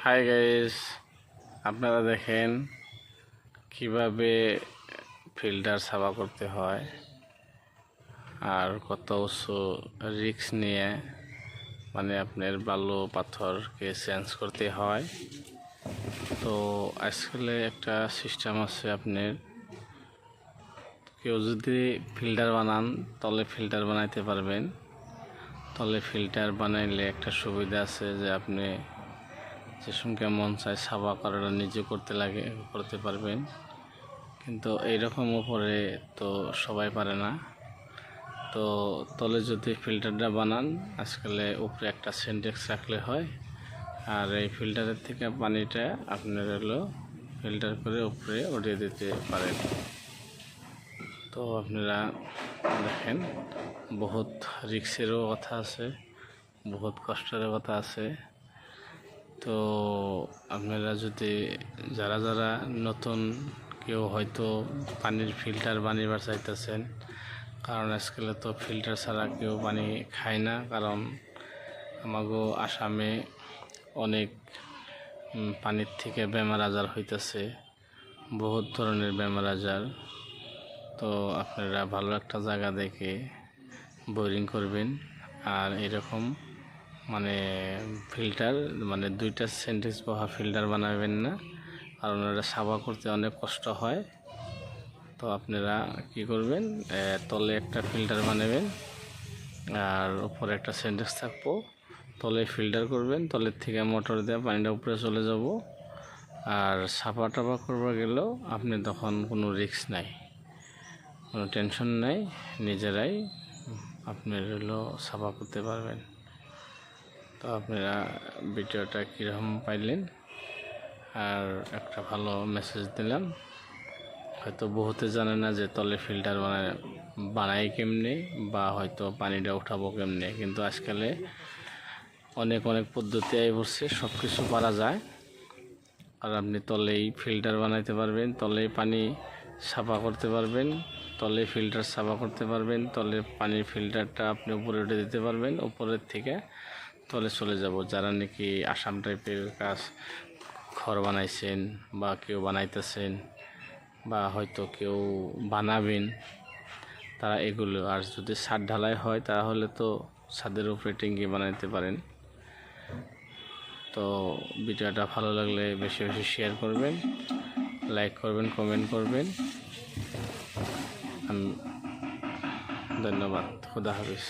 Hi guys, আপনারা দেখেন কিভাবে ফিল্টার সাফা করতে হয় আর কত উঁচু রিস্ক নিয়ে আপনার বালু পাথরকে চেঞ্জ করতে হয়। তো আজকালে একটা সিস্টেম আছে, আপনার কেউ যদি ফিল্টার বানান তাহলে ফিল্টার বানাইতে পারবেন। তাহলে ফিল্টার বানাইলে একটা সুবিধা আছে যে আপনি যে সঙ্গে মন চায় সাফা করাটা নিজে করতে পারবেন। কিন্তু এইরকম উপরে তো সবাই পারে না। তো তলে যদি ফিল্টারটা বানান, আজকালে উপরে একটা সিনটেক্স রাখলে হয়, আর এই ফিল্টারের থেকে পানিটা আপনার ফিল্টার করে উপরে উঠিয়ে দিতে পারেন। তো আপনারা দেখেন, বহুত রিস্কেরও কথা আছে, বহুত কষ্টের কথা আছে। তো আপনারা যদি যারা নতুন কেউ হয়তো পানির ফিল্টার বানিয়ে চাইতেছেন, কারণ আজকালে তো ফিল্টার ছাড়া কেউ পানি খায় না। কারণ আমাগো আসামে অনেক পানির থেকে বেমার আজার হইতেছে, বহুত ধরনের বেমার আজার। তো আপনারা ভালো একটা জায়গা দেখে বোরিং করবেন। আর এরকম ফিল্টার দুইটা সেন্টেন্স বহা ফিল্টার বানাবেন না, কারণ ওটা সাফা করতে অনেক কষ্ট হয়। তো আপনারা কি করবেন, তলে একটা ফিল্টার বানাবেন আর উপরে একটা সেন্টেন্স থাকবো, তলে ফিল্টার করবেন, তলের থেকে মোটর দিয়ে পানিটা উপরে চলে যাব। আর সাফা টাফা করবা গেলেও আপনি তখন কোনো রিস্ক নাই, কোনো টেনশন নাই, নিজেরাই আপনার সাফা করতে পারবেন। তো আপনারা ভিডিওটা কীরকম পাইলেন আর একটা ভালো মেসেজ দিলাম। হয়তো বহুতে জানে না যে তলে ফিল্টার বানাই কেমনে, বা হয়তো পানিটা উঠাবো কেমনে, কিন্তু আজকালে অনেক পদ্ধতি আই পড়ছে, সব কিছু পারা যায়। আর আপনি তলেই ফিল্টার বানাইতে পারবেন, তলেই পানি সাফা করতে পারবেন, তলে ফিল্টার সাফা করতে পারবেন, তলে পানির ফিল্টারটা আপনি উপরে উঠে দিতে পারবেন, উপরের থেকে তলে চলে যাব। যারা নাকি আসাম টাইপের কাজ ঘর বানাইছেন বা কেউ বানাইতেছেন বা হয়তো কেউ বানাবেন, তারা এগুলো। আর যদি ছাদ ঢালাই হয় তাহলে তো ছাদের উপরে ট্যাঙ্কি বানাইতে পারেন। তো ভিডিওটা ভালো লাগলে বেশি বেশি শেয়ার করবেন, লাইক করবেন, কমেন্ট করবেন। ধন্যবাদ। খুদা হাফেজ।